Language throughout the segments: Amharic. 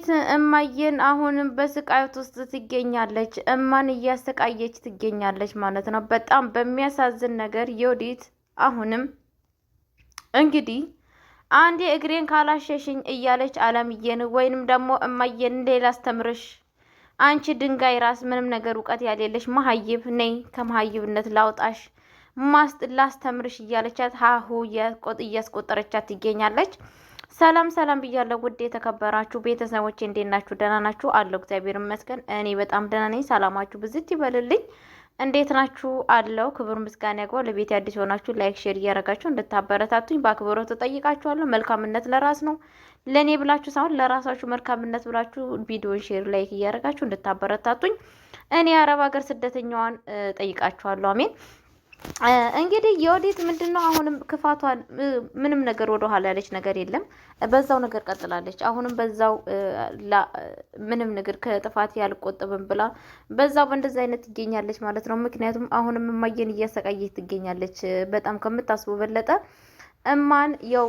ዮዲት እማዬን አሁንም በስቃይት ውስጥ ትገኛለች። እማን እያሰቃየች ትገኛለች ማለት ነው። በጣም በሚያሳዝን ነገር ዮዲት አሁንም እንግዲህ አንዴ እግሬን ካላሸሽኝ እያለች አለምዬን ወይንም ደግሞ እማዬን ሌላ አስተምርሽ አንቺ ድንጋይ ራስ ምንም ነገር እውቀት ያሌለሽ መሀይብ ነይ ከመሀይብነት ላውጣሽ ላስተምርሽ እያለቻት ሀሁ እያስቆጠረቻት ትገኛለች። ሰላም ሰላም ብያለሁ ውድ የተከበራችሁ ቤተሰቦቼ እንዴት ናችሁ? ደህና ናችሁ? አለሁ እግዚአብሔር ይመስገን እኔ በጣም ደህና ነኝ። ሰላማችሁ ብዝት ይበልልኝ። እንዴት ናችሁ? አለው ክብር ምስጋና ያግባው። ለቤት አዲስ ሆናችሁ ላይክ ሼር እያደረጋችሁ እንድታበረታቱኝ በአክብሮት ተጠይቃችኋለሁ። መልካምነት ለራስ ነው። ለእኔ ብላችሁ ሳይሆን ለራሳችሁ መልካምነት ብላችሁ ቪዲዮን ሼር ላይክ እያደረጋችሁ እንድታበረታቱኝ እኔ አረብ ሀገር ስደተኛዋን ጠይቃችኋለሁ። አሜን። እንግዲህ ዮዲት ምንድነው አሁንም ክፋቷን ምንም ነገር ወደ ኋላ ያለች ነገር የለም። በዛው ነገር ቀጥላለች። አሁንም በዛው ምንም ነገር ከጥፋት ያልቆጠብም ብላ በዛው በእንደዚህ አይነት ትገኛለች ማለት ነው። ምክንያቱም አሁንም እማዬን እያሰቃየች ትገኛለች። በጣም ከምታስበው በለጠ እማን ያው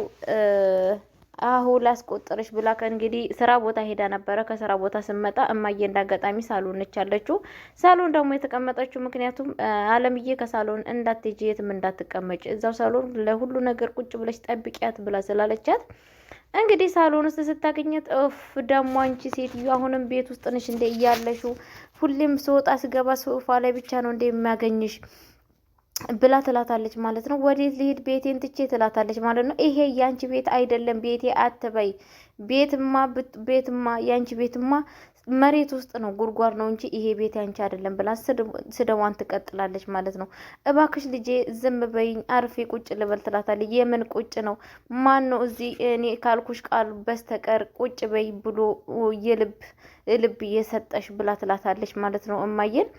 አሁ ላስቆጥርሽ ብላ ከእንግዲህ ስራ ቦታ ሄዳ ነበረ። ከስራ ቦታ ስመጣ እማዬ እንዳጋጣሚ ሳሎን ነች ያለችው። ሳሎን ደግሞ የተቀመጠችው ምክንያቱም አለምዬ ከሳሎን እንዳትሄጂ የትም እንዳትቀመጭ እዛው ሳሎን ለሁሉ ነገር ቁጭ ብለሽ ጠብቂያት ብላ ስላለቻት እንግዲህ ሳሎን ውስጥ ስታገኘት ደግሞ አንቺ ሴትዮ አሁንም ቤት ውስጥ ነሽ እንደ እያለሽው ሁሌም ስወጣ ስገባ ሶፋ ላይ ብቻ ነው እንደ የሚያገኝሽ ብላ ትላታለች ማለት ነው። ወዴት ልሂድ ቤቴን ትቼ ትላታለች ማለት ነው። ይሄ ያንቺ ቤት አይደለም ቤቴ አትበይ። ቤትማ ያንቺ ቤትማ መሬት ውስጥ ነው ጉድጓድ ነው እንጂ ይሄ ቤት ያንቺ አይደለም ብላ ስደዋን ትቀጥላለች ማለት ነው። እባክሽ ልጄ ዝም በይኝ አርፌ ቁጭ ልበል ትላታለች። የምን ቁጭ ነው? ማን ነው እዚህ እኔ ካልኩሽ ቃል በስተቀር ቁጭ በይ ብሎ ልብ እየሰጠሽ ብላ ትላታለች ማለት ነው እማዬን።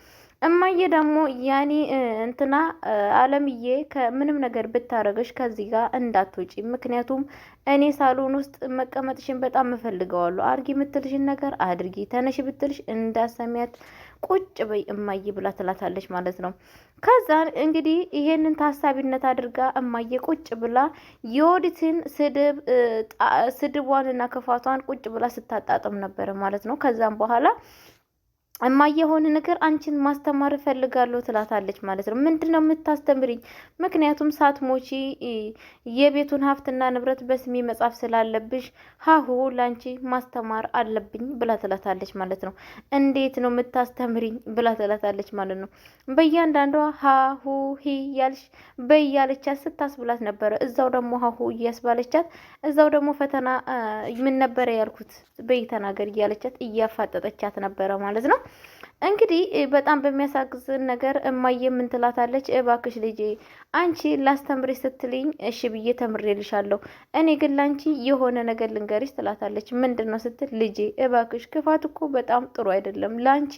እማዬ ደግሞ ያኔ እንትና አለምዬ ከምንም ነገር ብታረገሽ ከዚህ ጋር እንዳትወጪ፣ ምክንያቱም እኔ ሳሎን ውስጥ መቀመጥሽን በጣም እፈልገዋለሁ። አድርጊ የምትልሽን ነገር አድርጊ፣ ተነሽ ብትልሽ እንዳሰሚያት ቁጭ በይ እማዬ ብላ ትላታለች ማለት ነው። ከዛ እንግዲህ ይሄንን ታሳቢነት አድርጋ እማዬ ቁጭ ብላ የዮዲትን ስድቧንና ክፋቷን ቁጭ ብላ ስታጣጥም ነበረ ማለት ነው። ከዛም በኋላ እማዬ የሆነ ነገር አንቺን ማስተማር እፈልጋለሁ ትላታለች ማለት ነው። ምንድነው የምታስተምሪኝ? ምክንያቱም ሳትሞቺ የቤቱን ሀብትና ንብረት በስሜ መጻፍ ስላለብሽ ሀሁ ላንቺ ማስተማር አለብኝ ብላ ትላታለች ማለት ነው። እንዴት ነው የምታስተምሪኝ ብላ ትላታለች ማለት ነው። በእያንዳንዷ ሀሁ ሂ ያልሽ በያለቻት ስታስብላት ነበረ። እዛው ደግሞ ሀሁ እያስባለቻት እዛው ደግሞ ፈተና ምን ነበረ ያልኩት በይ ተናገር እያለቻት እያፋጠጠቻት ነበረ ማለት ነው። እንግዲህ በጣም በሚያሳዝን ነገር እማዬ ምን ትላታለች? እባክሽ ልጄ አንቺ ላስተምርሽ ስትልኝ እሺ ብዬ ተምሬልሻለሁ፣ እኔ ግን ላንቺ የሆነ ነገር ልንገርሽ ትላታለች። ምንድን ነው ስትል ልጄ እባክሽ ክፋት እኮ በጣም ጥሩ አይደለም፣ ላንቺ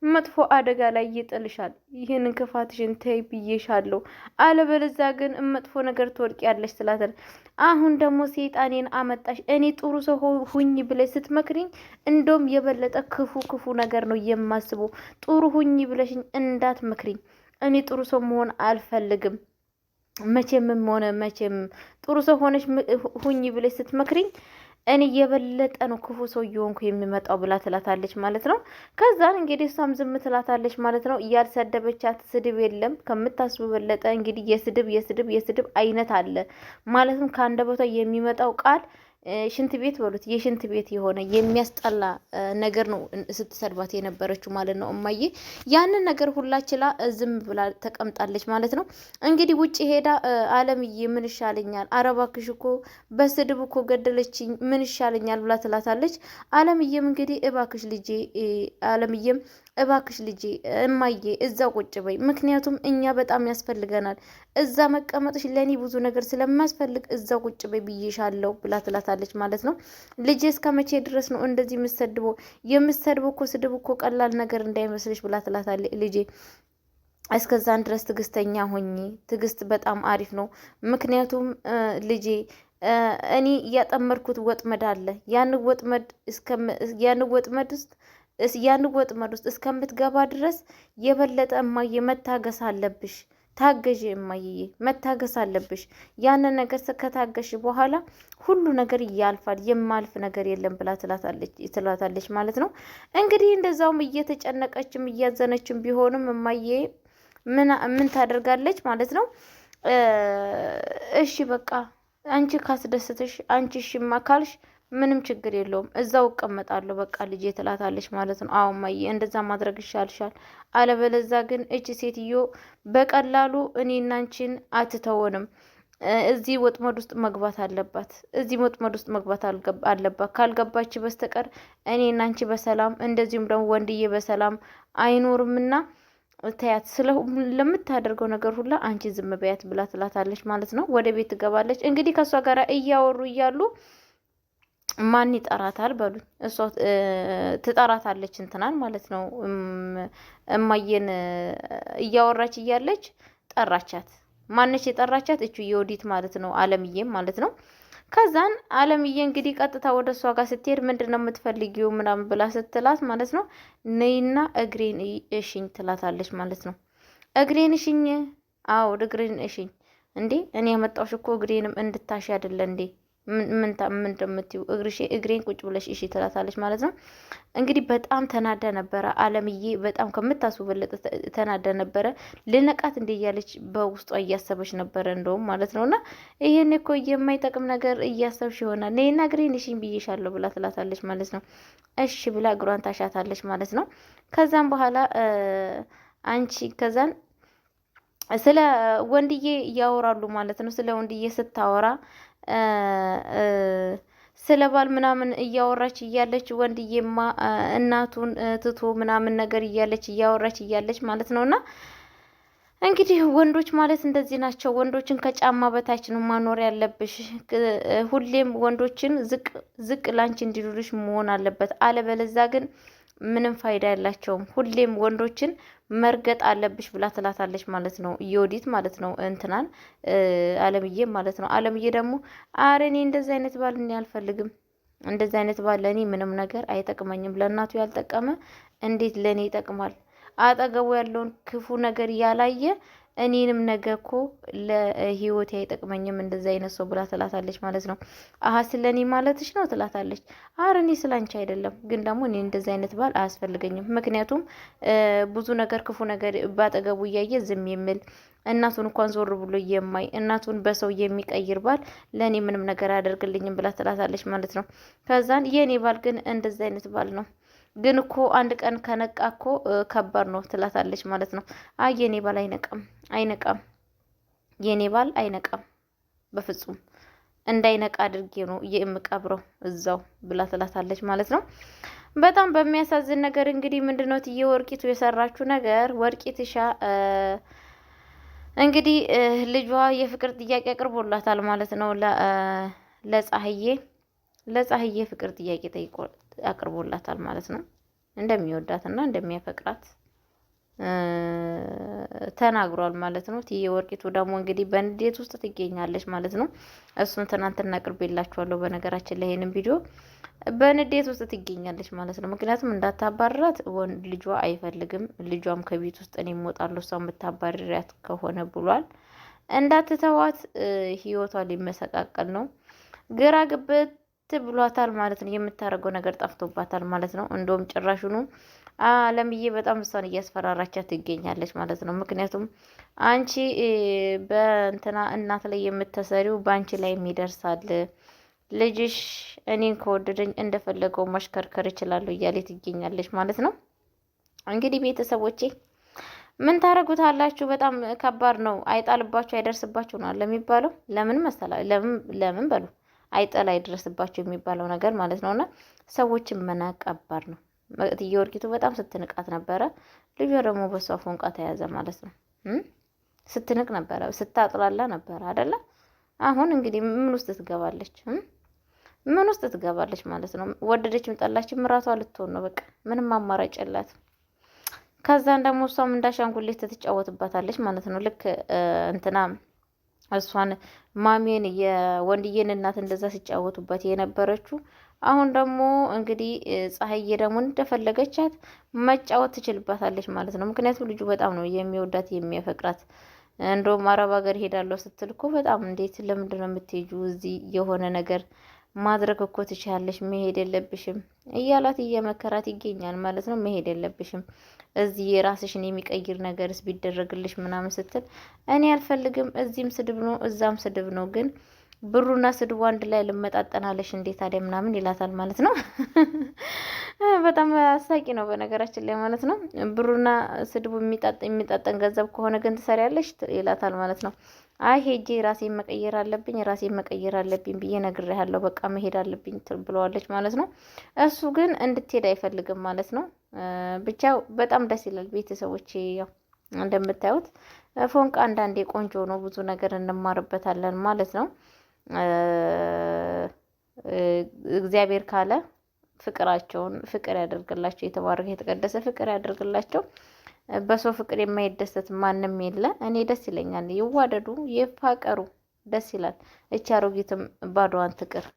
መጥፎ አደጋ ላይ ይጥልሻል። ይህንን ክፋትሽን ተይ ብዬሻለሁ፣ አለበለዚያ ግን መጥፎ ነገር ትወድቂያለሽ ትላታለች። አሁን ደግሞ ሰይጣኔን አመጣሽ። እኔ ጥሩ ሰው ሁኝ ብለሽ ስትመክሪኝ እንደውም የበለጠ ክፉ ነገር ነው የማስበው። ጥሩ ሁኝ ብለሽኝ እንዳትመክሪኝ። እኔ ጥሩ ሰው መሆን አልፈልግም። መቼምም ሆነ መቼም ጥሩ ሰው ሆነሽ ሁኝ ብለሽ ስትመክሪኝ እኔ የበለጠ ነው ክፉ ሰው እየሆንኩ የሚመጣው ብላ ትላታለች ማለት ነው። ከዛን እንግዲህ እሷም ዝም ትላታለች ማለት ነው። እያልሰደበቻት ስድብ የለም ከምታስቡ በለጠ እንግዲህ የስድብ አይነት አለ ማለትም ከአንደበቷ የሚመጣው ቃል ሽንት ቤት በሉት የሽንት ቤት የሆነ የሚያስጠላ ነገር ነው ስትሰድባት የነበረችው ማለት ነው። እማዬ ያንን ነገር ሁላ ችላ ዝም ብላ ተቀምጣለች ማለት ነው። እንግዲህ ውጭ ሄዳ አለምዬ ምን ይሻለኛል፣ አረባክሽ እኮ በስድብ እኮ ገደለችኝ፣ ምን ይሻለኛል ብላ ትላታለች። አለምዬም እንግዲህ እባክሽ ልጄ እማዬ እዛ ቁጭ በይ፣ ምክንያቱም እኛ በጣም ያስፈልገናል፣ እዛ መቀመጥሽ ለእኔ ብዙ ነገር ስለማያስፈልግ እዛ ቁጭ በይ ብዬሻለሁ ብላ ትላታለች ማለት ነው። ልጄ እስከ መቼ ድረስ ነው እንደዚህ የምሰድበው እኮ ስድብ እኮ ቀላል ነገር እንዳይመስልሽ ብላ ትላታለች። ልጄ እስከዛን ድረስ ትዕግስተኛ ሆኚ፣ ትዕግስት በጣም አሪፍ ነው። ምክንያቱም ልጄ እኔ እያጠመድኩት ወጥመድ አለ። ያን ወጥመድ ውስጥ እስከምትገባ ድረስ የበለጠ እማዬ መታገስ አለብሽ። ታገዥ እማዬ፣ መታገስ አለብሽ። ያንን ነገር ከታገሽ በኋላ ሁሉ ነገር ያልፋል፣ የማልፍ ነገር የለም ብላ ትላታለች ማለት ነው። እንግዲህ እንደዛውም እየተጨነቀችም እያዘነችም ቢሆንም እማዬ ምን ታደርጋለች ማለት ነው። እሺ በቃ አንቺ ካስደስትሽ፣ አንቺ እሺማ ካልሽ ምንም ችግር የለውም እዛው እቀመጣለሁ በቃ ልጄ ትላታለች ማለት ነው። አዎ እማዬ እንደዛ ማድረግ ይሻልሻል፣ አለበለዛ ግን እቺ ሴትዮ በቀላሉ እኔና አንቺን አትተወንም። እዚህ ወጥመድ ውስጥ መግባት አለባት፣ እዚህ ወጥመድ ውስጥ መግባት አለባት። ካልገባች በስተቀር እኔና አንቺ በሰላም እንደዚሁም ደግሞ ወንድዬ በሰላም አይኖርምና ተያት፣ ለምታደርገው ነገር ሁላ አንቺ ዝም በያት ብላ ትላታለች ማለት ነው። ወደ ቤት ትገባለች። እንግዲህ ከእሷ ጋር እያወሩ እያሉ ማን ይጠራታል በሉኝ? እሷ ትጠራታለች እንትናን ማለት ነው። እማዬን እያወራች እያለች ጠራቻት። ማነች የጠራቻት? እቹ የወዲት ማለት ነው፣ አለምዬም ማለት ነው። ከዛን አለምዬ እንግዲህ ቀጥታ ወደ እሷ ጋር ስትሄድ ምንድን ነው የምትፈልጊው ምናምን ብላ ስትላት ማለት ነው፣ ነይና እግሬን እሽኝ ትላታለች ማለት ነው። እግሬን እሽኝ? አዎ እግሬን እሽኝ። እንዴ እኔ ያመጣሁሽ እኮ እግሬንም እንድታሽ አይደለ እንዴ? ምን እንደምትይው እግሬን ቁጭ ብለሽ እሺ ትላታለች ማለት ነው። እንግዲህ በጣም ተናዳ ነበረ አለምዬ፣ በጣም ከምታስበለጥ ተናዳ ነበረ። ልነቃት እንደ እያለች በውስጧ እያሰበች ነበረ እንደውም ማለት ነው። እና ይሄን እኮ የማይጠቅም ነገር እያሰብሽ ይሆናል፣ ነይና እግሬን እሺኝ ብዬሻለሁ ብላ ትላታለች ማለት ነው። እሺ ብላ እግሯን ታሻታለች ማለት ነው። ከዛም በኋላ ከዛን ስለ ወንድዬ እያወራሉ ማለት ነው። ስለ ወንድዬ ስታወራ ስለ ባል ምናምን እያወራች እያለች ወንድዬማ እናቱን ትቶ ምናምን ነገር እያወራች እያለች ማለት ነውና እንግዲህ ወንዶች ማለት እንደዚህ ናቸው። ወንዶችን ከጫማ በታች ነው ማኖር ያለብሽ። ሁሌም ወንዶችን ዝቅ ላንቺ እንዲሉልሽ መሆን አለበት። አለበለዛ ግን ምንም ፋይዳ የላቸውም። ሁሌም ወንዶችን መርገጥ አለብሽ ብላ ትላታለች ማለት ነው። ዮዲት ማለት ነው እንትናን አለምዬ ማለት ነው። አለምዬ ደግሞ አረ እኔ እንደዚህ አይነት ባል እኔ አልፈልግም። እንደዚህ አይነት ባል ለእኔ ምንም ነገር አይጠቅመኝም። ለእናቱ ያልጠቀመ እንዴት ለእኔ ይጠቅማል? አጠገቡ ያለውን ክፉ ነገር ያላየ እኔንም ነገ እኮ ለህይወት አይጠቅመኝም እንደዚህ አይነት ሰው ብላ ትላታለች ማለት ነው። አሀ ስለኔ ማለትሽ ነው ትላታለች። አረ እኔ ስላንቺ አይደለም፣ ግን ደግሞ እኔ እንደዚህ አይነት ባል አያስፈልገኝም። ምክንያቱም ብዙ ነገር ክፉ ነገር ባጠገቡ እያየ ዝም የሚል እናቱን እንኳን ዞር ብሎ የማይ እናቱን በሰው የሚቀይር ባል ለእኔ ምንም ነገር አያደርግልኝም ብላ ትላታለች ማለት ነው። ከዛን የእኔ ባል ግን እንደዚህ አይነት ባል ነው ግን እኮ አንድ ቀን ከነቃ እኮ ከባድ ነው ትላታለች ማለት ነው። አይ የኔ ባል አይነቃም፣ የኔ ባል አይነቃም፣ በፍጹም እንዳይነቃ አድርጌ ነው የምቀብረው እዛው ብላ ትላታለች ማለት ነው። በጣም በሚያሳዝን ነገር እንግዲህ ምንድነው ትዬ ወርቂቱ የሰራችው ነገር ወርቂትሻ እንግዲህ ልጇ የፍቅር ጥያቄ አቅርቦላታል ማለት ነው። ለፀሐዬ ፍቅር ጥያቄ አቅርቦላታል ማለት ነው። እንደሚወዳትና እንደሚያፈቅራት ተናግሯል ማለት ነው። ትዬ ወርቂቱ ደግሞ እንግዲህ በንዴት ውስጥ ትገኛለች ማለት ነው። እሱን ትናንትና አቅርቤላችኋለሁ በነገራችን ላይ ይሄንን ቪዲዮ በንዴት ውስጥ ትገኛለች ማለት ነው። ምክንያቱም እንዳታባርራት ወንድ ልጇ አይፈልግም። ልጇም ከቤት ውስጥ እኔ እወጣለሁ እሷ የምታባርሪያት ከሆነ ብሏል። እንዳትተዋት ህይወቷ ሊመሰቃቀል ነው። ግራ ግብት ብሏታል ማለት ነው። የምታደርገው ነገር ጠፍቶባታል ማለት ነው። እንደውም ጭራሹኑ አለምዬ በጣም እሷን እያስፈራራቻት ትገኛለች ማለት ነው። ምክንያቱም አንቺ በእንትና እናት ላይ የምትሰሪው በአንቺ ላይ ይደርሳል፣ ልጅሽ እኔን ከወደደኝ እንደፈለገው ማሽከርከር እችላለሁ እያለ ትገኛለች ማለት ነው። እንግዲህ ቤተሰቦቼ ምን ታረጉታላችሁ? በጣም ከባድ ነው። አይጣልባችሁ አይደርስባችሁ ነው ለሚባለው። ለምን መሰላ ለምን በሉ አይጠላ አይደርስባቸው የሚባለው ነገር ማለት ነውና ሰዎችን መናቅ ከባድ ነው። እትዬ ወርቂቱ በጣም ስትንቃት ነበረ። ልጇ ደግሞ በሷ ፎንቃ ተያዘ ማለት ነው። ስትንቅ ነበረ፣ ስታጥላላ ነበረ አይደለ? አሁን እንግዲህ ምን ውስጥ ትገባለች? ምን ውስጥ ትገባለች ማለት ነው። ወደደችም ጠላችም ምራቷ ልትሆን ነው። በቃ ምንም አማራጭ የላትም። ከዛን ደግሞ እሷም እንዳሻንጉሊት ትጫወትባታለች ማለት ነው። ልክ እንትና እሷን ማሜን የወንድዬን እናት እንደዛ ሲጫወቱበት የነበረችው አሁን ደግሞ እንግዲህ ፀሐዬ ደግሞ እንደፈለገቻት መጫወት ትችልባታለች ማለት ነው። ምክንያቱም ልጁ በጣም ነው የሚወዳት የሚያፈቅራት። እንደውም አረብ ሀገር ሄዳለሁ ስትል እኮ በጣም እንዴት ለምንድን ነው የምትሄጂው? እዚህ የሆነ ነገር ማድረግ እኮ ትችያለሽ፣ መሄድ የለብሽም እያላት እየመከራት ይገኛል ማለት ነው። መሄድ የለብሽም እዚህ የራስሽን የሚቀይር ነገርስ ቢደረግልሽ ምናምን ስትል እኔ አልፈልግም፣ እዚህም ስድብ ነው እዛም ስድብ ነው፣ ግን ብሩና ስድቡ አንድ ላይ ልመጣጠናለሽ እንዴት ታዲያ ምናምን ይላታል ማለት ነው። በጣም አሳቂ ነው በነገራችን ላይ ማለት ነው። ብሩና ስድቡ የሚጣጠን ገንዘብ ከሆነ ግን ትሰሪያለሽ ይላታል ማለት ነው። አይ ሄጄ ራሴን መቀየር አለብኝ ብዬ ነግሬሃለሁ፣ በቃ መሄድ አለብኝ ብለዋለች ማለት ነው። እሱ ግን እንድትሄድ አይፈልግም ማለት ነው። ብቻ በጣም ደስ ይላል ቤተሰቦች። ያው እንደምታዩት ፎንቃ አንዳንዴ ቆንጆ ነው፣ ብዙ ነገር እንማርበታለን ማለት ነው። እግዚአብሔር ካለ ፍቅራቸውን ፍቅር ያደርግላቸው፣ የተባረከ የተቀደሰ ፍቅር ያደርግላቸው። በሰው ፍቅር የማይደሰት ማንም የለ። እኔ ደስ ይለኛል፣ ይዋደዱ፣ ይፋቀሩ፣ ደስ ይላል። እቺ አሮጊትም ባዶዋን ትቅር።